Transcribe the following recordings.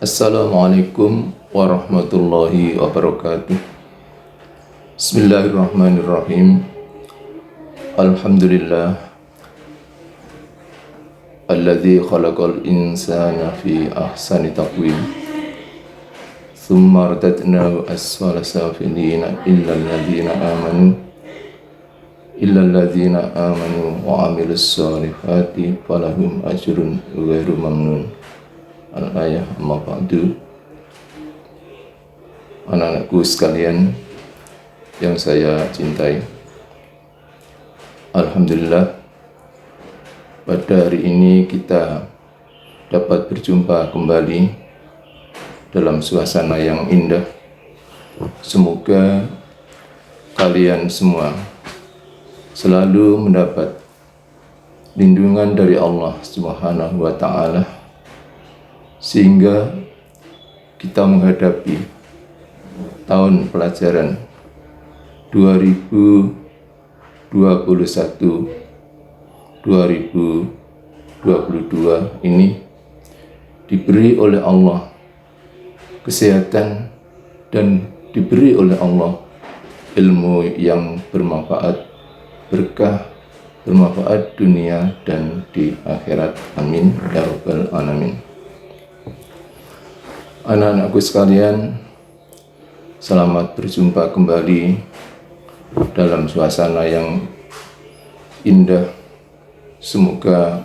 Assalamualaikum warahmatullahi wabarakatuh. Bismillahirrahmanirrahim. Alhamdulillah alladzi khalaqal insana fi ahsani taqwim. Tsumma radadnahu asfala safilina illal ladzina amanu wa amilus solihati falahum ajrun ghairu mamnun. Al-ayah amma ba'du. Anak-anakku sekalian yang saya cintai, alhamdulillah pada hari ini kita dapat berjumpa kembali dalam suasana yang indah. Semoga kalian semua selalu mendapat lindungan dari Allah Subhanahu wa ta'ala, sehingga kita menghadapi tahun pelajaran 2021-2022 ini diberi oleh Allah kesehatan dan diberi oleh Allah ilmu yang bermanfaat, berkah, bermanfaat dunia dan di akhirat. Amin ya rabbal alamin. Anak-anakku sekalian, selamat berjumpa kembali dalam suasana yang indah. Semoga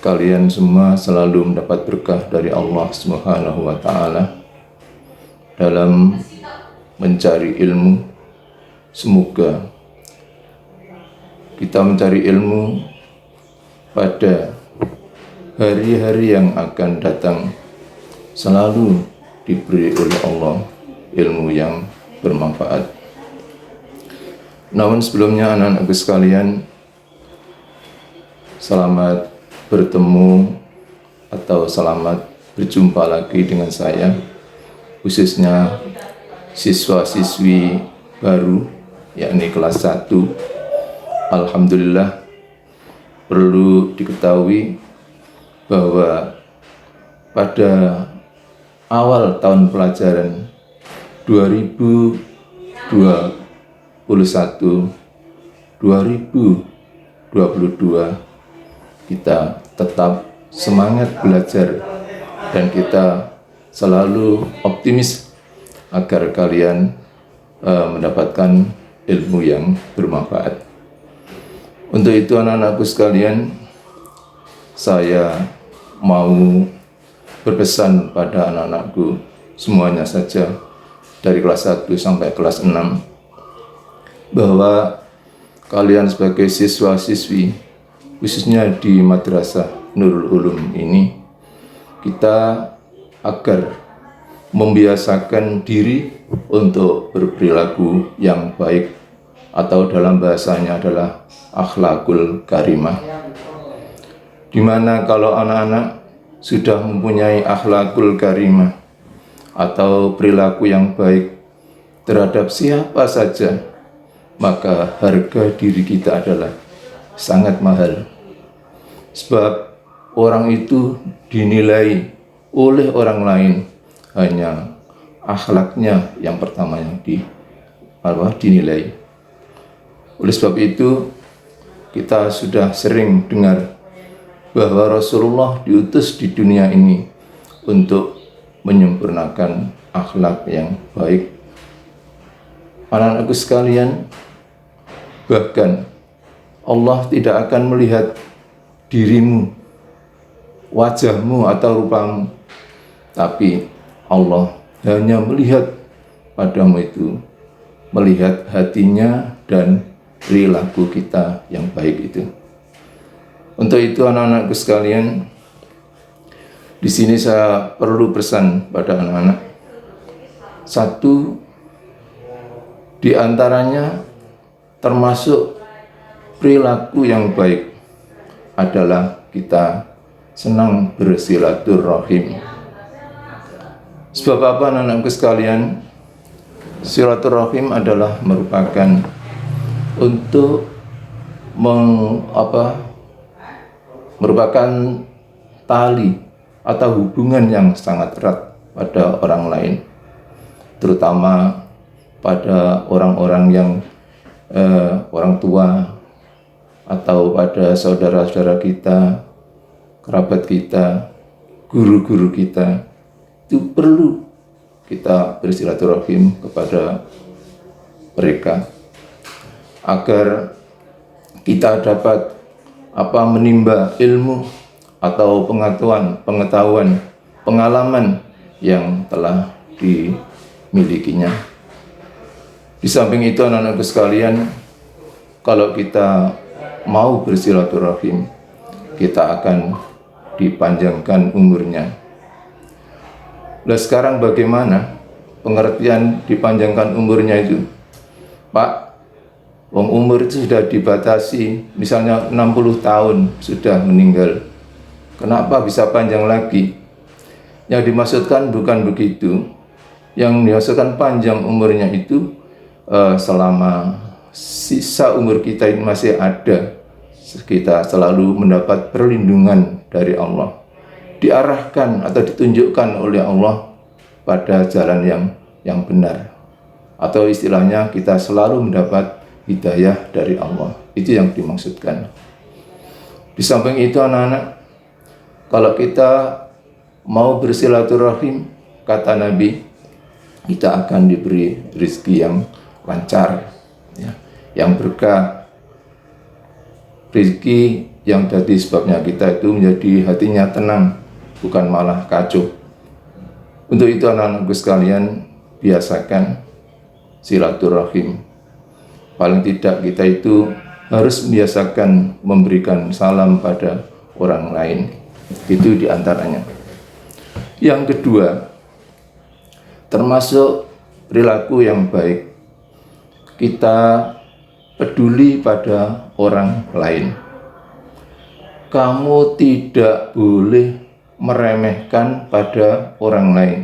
kalian semua selalu mendapat berkah dari Allah Subhanahu wa ta'ala dalam mencari ilmu. Semoga kita mencari ilmu pada hari-hari yang akan datang selalu diberi oleh Allah ilmu yang bermanfaat. Namun sebelumnya anak-anakku sekalian, selamat bertemu atau selamat berjumpa lagi dengan saya, khususnya siswa-siswi baru, yakni kelas 1. Alhamdulillah, perlu diketahui bahwa pada awal tahun pelajaran 2021-2022 kita tetap semangat belajar dan kita selalu optimis agar kalian mendapatkan ilmu yang bermanfaat. Untuk itu anak-anakku sekalian, saya mau berpesan pada anak-anakku semuanya saja dari kelas 1 sampai kelas 6 bahwa kalian sebagai siswa-siswi khususnya di Madrasah Nurul Ulum ini, kita agar membiasakan diri untuk berperilaku yang baik, atau dalam bahasanya adalah akhlakul karimah, di mana kalau anak-anak sudah mempunyai akhlakul karimah atau perilaku yang baik terhadap siapa saja, maka harga diri kita adalah sangat mahal. Sebab orang itu dinilai oleh orang lain hanya akhlaknya yang pertama yang dinilai. Oleh sebab itu, kita sudah sering dengar bahwa Rasulullah diutus di dunia ini untuk menyempurnakan akhlak yang baik. Anak-anakku sekalian, bahkan Allah tidak akan melihat dirimu, wajahmu atau rupamu, tapi Allah hanya melihat padamu itu, melihat hatinya dan perilaku kita yang baik itu. Untuk itu anak-anakku sekalian, di sini saya perlu pesan pada anak-anak. Satu di antaranya termasuk perilaku yang baik adalah kita senang bersilaturahim. Sebab apa anak-anakku sekalian? Silaturahim adalah merupakan untuk merupakan tali atau hubungan yang sangat erat pada orang lain, terutama pada orang-orang yang orang tua atau pada saudara-saudara kita, kerabat kita, guru-guru kita. Itu perlu kita bersilaturahim kepada mereka agar kita dapat menimba ilmu atau pengetahuan, pengalaman yang telah dimilikinya. Di samping itu anak-anakku sekalian, kalau kita mau bersilaturahim, kita akan dipanjangkan umurnya. Nah, sekarang bagaimana pengertian dipanjangkan umurnya itu? Pak, umur itu sudah dibatasi, misalnya 60 tahun sudah meninggal. Kenapa bisa panjang lagi? Yang dimaksudkan bukan begitu. Yang dimaksudkan panjang umurnya itu selama sisa umur kita ini masih ada, kita selalu mendapat perlindungan dari Allah, diarahkan atau ditunjukkan oleh Allah pada jalan yang benar, atau istilahnya kita selalu mendapat hidayah dari Allah. Itu yang dimaksudkan. Di samping itu anak-anak, kalau kita mau bersilaturahim, kata Nabi, kita akan diberi rezeki yang lancar, ya, yang berkah, rezeki yang jadi sebabnya kita itu menjadi hatinya tenang, bukan malah kacau. Untuk itu anak-anakku sekalian, biasakan silaturahim. Paling tidak kita itu harus membiasakan memberikan salam pada orang lain. Itu diantaranya. Yang kedua, termasuk perilaku yang baik, kita peduli pada orang lain. Kamu tidak boleh meremehkan pada orang lain.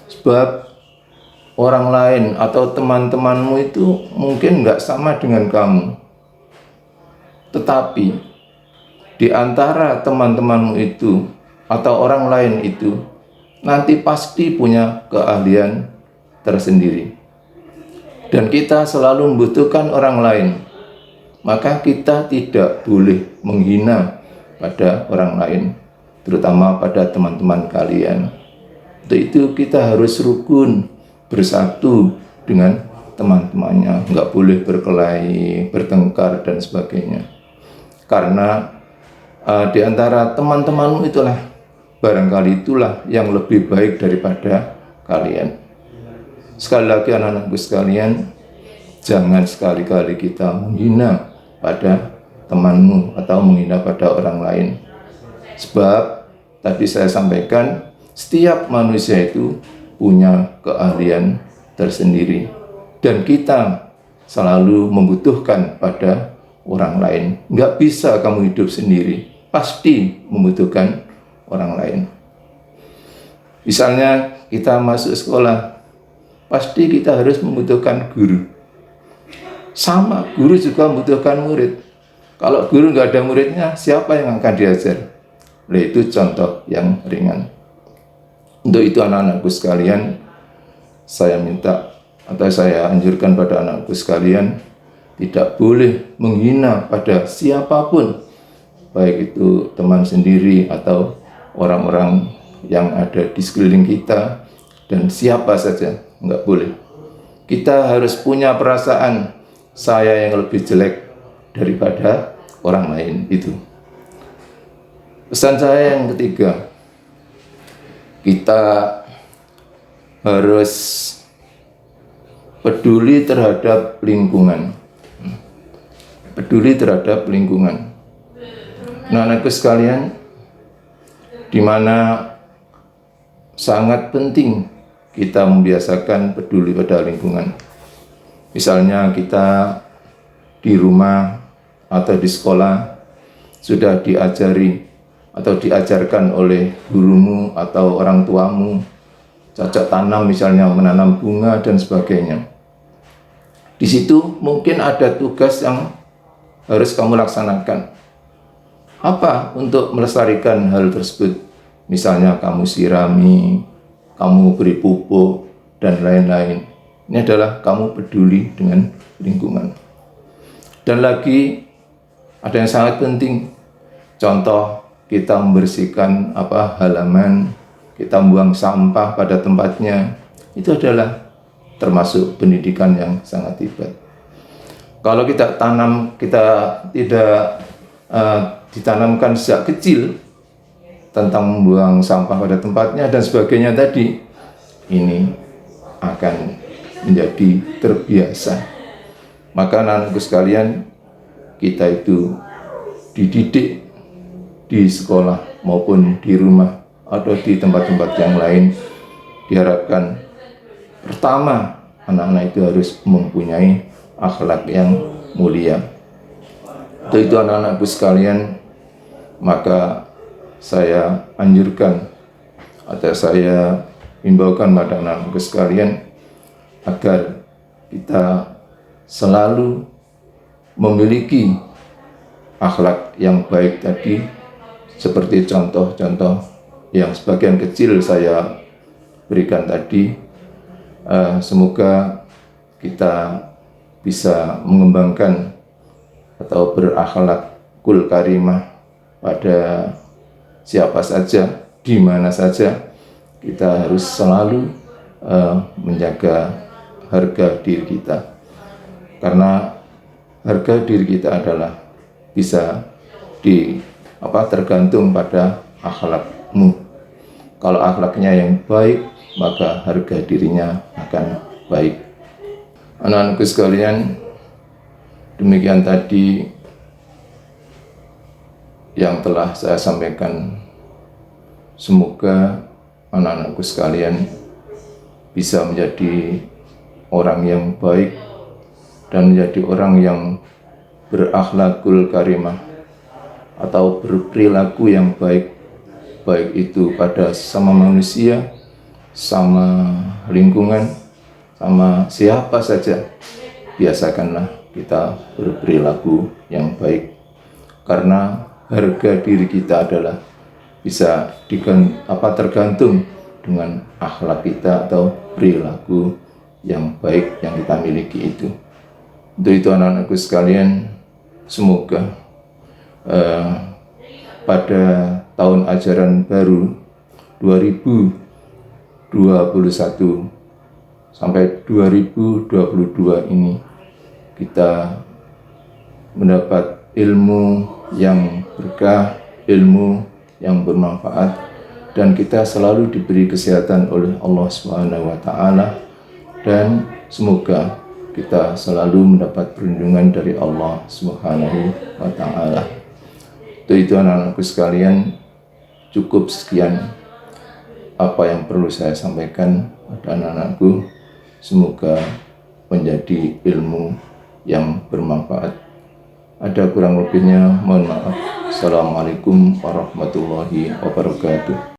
Sebab orang lain atau teman-temanmu itu mungkin nggak sama dengan kamu. Tetapi di antara teman-temanmu itu atau orang lain itu nanti pasti punya keahlian tersendiri. Dan kita selalu membutuhkan orang lain. Maka kita tidak boleh menghina pada orang lain, terutama pada teman-teman kalian. Untuk itu kita harus rukun, bersatu dengan teman-temannya, nggak boleh berkelahi, bertengkar dan sebagainya. Karena di antara teman-temanmu itulah, barangkali itulah yang lebih baik daripada kalian. Sekali lagi anak-anakku sekalian, jangan sekali-kali kita menghina pada temanmu atau menghina pada orang lain. Sebab tadi saya sampaikan, setiap manusia itu punya keahlian tersendiri, dan kita selalu membutuhkan pada orang lain. Nggak bisa kamu hidup sendiri, pasti membutuhkan orang lain. Misalnya kita masuk sekolah, pasti kita harus membutuhkan guru. Sama, guru juga membutuhkan murid. Kalau guru nggak ada muridnya, siapa yang akan diajar? Nah, itu contoh yang ringan. Untuk itu anak-anakku sekalian, saya minta atau saya anjurkan pada anakku sekalian, tidak boleh menghina pada siapapun, baik itu teman sendiri atau orang-orang yang ada di sekeliling kita, dan siapa saja, nggak boleh. Kita harus punya perasaan saya yang lebih jelek daripada orang lain. Itu pesan saya yang ketiga. Kita harus peduli terhadap lingkungan. Peduli terhadap lingkungan. Nah, anakku sekalian, di mana sangat penting kita membiasakan peduli pada lingkungan. Misalnya kita di rumah atau di sekolah sudah diajari atau diajarkan oleh gurumu atau orang tuamu, cocok tanam misalnya, menanam bunga dan sebagainya. Di situ mungkin ada tugas yang harus kamu laksanakan. Apa untuk melestarikan hal tersebut? misalnya kamu sirami, kamu beri pupuk, dan lain-lain. Ini adalah kamu peduli dengan lingkungan. Dan lagi ada yang sangat penting, contoh kita membersihkan halaman, kita buang sampah pada tempatnya, itu adalah termasuk pendidikan yang sangat hebat. Kalau kita tidak ditanamkan sejak kecil tentang membuang sampah pada tempatnya dan sebagainya tadi, ini akan menjadi terbiasa. Maka anak-anakku sekalian, kita itu dididik di sekolah maupun di rumah atau di tempat-tempat yang lain, diharapkan pertama anak-anak itu harus mempunyai akhlak yang mulia. Untuk itu anak-anakku sekalian, maka saya anjurkan atau saya himbaukan pada anak-anakku sekalian agar kita selalu memiliki akhlak yang baik tadi, seperti contoh-contoh yang sebagian kecil saya berikan tadi. Semoga kita bisa mengembangkan atau berakhlakul karimah pada siapa saja, di mana saja. Kita harus selalu menjaga harga diri kita, karena harga diri kita adalah bisa tergantung pada akhlakmu. Kalau akhlaknya yang baik, maka harga dirinya akan baik. Anak-anakku sekalian, demikian tadi yang telah saya sampaikan. Semoga anak-anakku sekalian bisa menjadi orang yang baik dan menjadi orang yang berakhlakul karimah atau berperilaku yang baik, baik itu pada sama manusia, sama lingkungan, sama siapa saja. Biasakanlah kita berperilaku yang baik, karena harga diri kita adalah bisa tergantung dengan akhlak kita atau perilaku yang baik yang kita miliki itu. Untuk itu anak-anakku sekalian, semoga pada tahun ajaran baru 2021 sampai 2022 ini kita mendapat ilmu yang berkah, ilmu yang bermanfaat, dan kita selalu diberi kesehatan oleh Allah Subhanahu wa Ta'ala, dan semoga kita selalu mendapat perlindungan dari Allah Subhanahu wa Ta'ala. Untuk itu anak-anakku sekalian, cukup sekian apa yang perlu saya sampaikan pada anak-anakku. Semoga menjadi ilmu yang bermanfaat. Ada kurang lebihnya, mohon maaf. Assalamualaikum warahmatullahi wabarakatuh.